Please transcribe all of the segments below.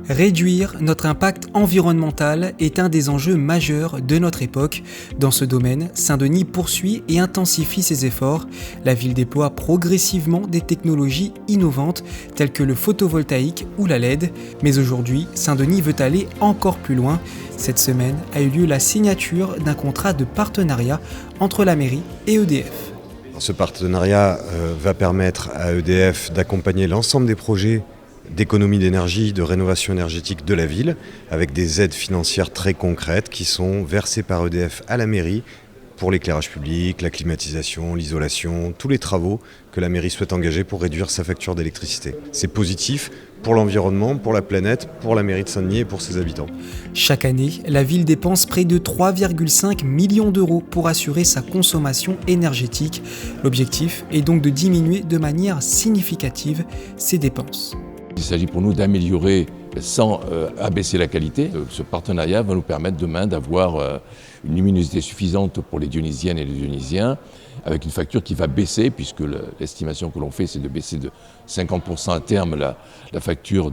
Réduire notre impact environnemental est un des enjeux majeurs de notre époque. Dans ce domaine, Saint-Denis poursuit et intensifie ses efforts. La ville déploie progressivement des technologies innovantes telles que le photovoltaïque ou la LED. Mais aujourd'hui, Saint-Denis veut aller encore plus loin. Cette semaine a eu lieu la signature d'un contrat de partenariat entre la mairie et EDF. Ce partenariat va permettre à EDF d'accompagner l'ensemble des projets d'économie d'énergie, de rénovation énergétique de la ville, avec des aides financières très concrètes qui sont versées par EDF à la mairie pour l'éclairage public, la climatisation, l'isolation, tous les travaux que la mairie souhaite engager pour réduire sa facture d'électricité. C'est positif pour l'environnement, pour la planète, pour la mairie de Saint-Denis et pour ses habitants. Chaque année, la ville dépense près de 3,5 millions d'euros pour assurer sa consommation énergétique. L'objectif est donc de diminuer de manière significative ses dépenses. Il s'agit pour nous d'améliorer sans abaisser la qualité. Ce partenariat va nous permettre demain d'avoir une luminosité suffisante pour les Dionysiennes et les Dionysiens, avec une facture qui va baisser, puisque l'estimation que l'on fait, c'est de baisser de 50% à terme la facture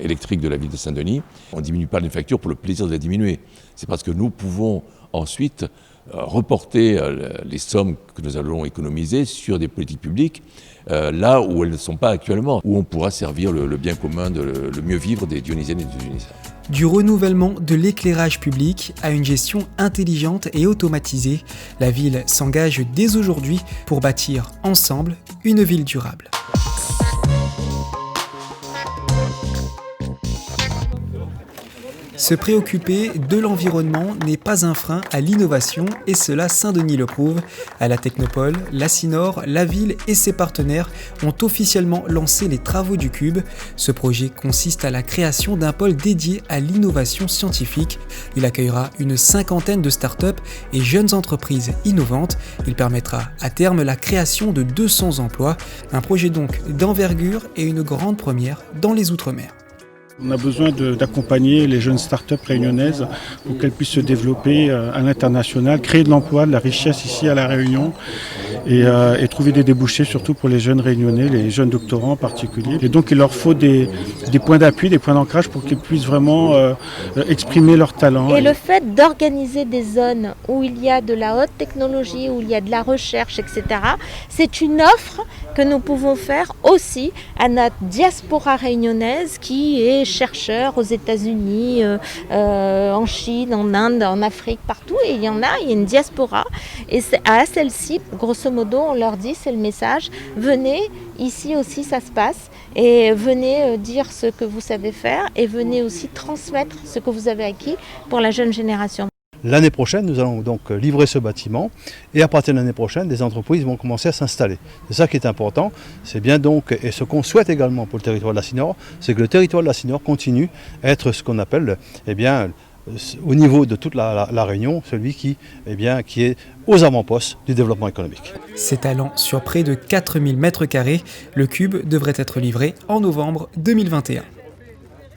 électrique de la ville de Saint-Denis. On ne diminue pas les factures pour le plaisir de la diminuer. C'est parce que nous pouvons ensuite reporter les sommes que nous allons économiser sur des politiques publiques là où elles ne sont pas actuellement, où on pourra servir le bien commun, le mieux vivre des Dionysiennes et des Dionysiens. Du renouvellement de l'éclairage public à une gestion intelligente et automatisée, la ville s'engage dès aujourd'hui pour bâtir ensemble une ville durable. Se préoccuper de l'environnement n'est pas un frein à l'innovation et cela Saint-Denis le prouve. À la Technopole, la Cinor, la ville et ses partenaires ont officiellement lancé les travaux du Cube. Ce projet consiste à la création d'un pôle dédié à l'innovation scientifique. Il accueillera une cinquantaine de startups et jeunes entreprises innovantes. Il permettra à terme la création de 200 emplois. Un projet donc d'envergure et une grande première dans les Outre-mer. On a besoin d'accompagner les jeunes startups réunionnaises pour qu'elles puissent se développer à l'international, créer de l'emploi, de la richesse ici à La Réunion et trouver des débouchés surtout pour les jeunes réunionnais, les jeunes doctorants en particulier. Et donc il leur faut des points d'appui, des points d'ancrage pour qu'ils puissent vraiment exprimer leurs talents. Et le fait d'organiser des zones où il y a de la haute technologie, où il y a de la recherche, etc., c'est une offre que nous pouvons faire aussi à notre diaspora réunionnaise qui est chercheurs aux États-Unis, en Chine, en Inde, en Afrique, partout. Et il y a une diaspora. Et à celle-ci, grosso modo, on leur dit, c'est le message, venez, ici aussi ça se passe. Et venez dire ce que vous savez faire et venez aussi transmettre ce que vous avez acquis pour la jeune génération. L'année prochaine, nous allons donc livrer ce bâtiment et à partir de l'année prochaine, des entreprises vont commencer à s'installer. C'est ça qui est important. C'est bien donc, et ce qu'on souhaite également pour le territoire de la Cinor, c'est que le territoire de la Cinor continue à être ce qu'on appelle, au niveau de toute la Réunion, celui qui est aux avant-postes du développement économique. S'étalant sur près de 4000 m², le Cube devrait être livré en novembre 2021.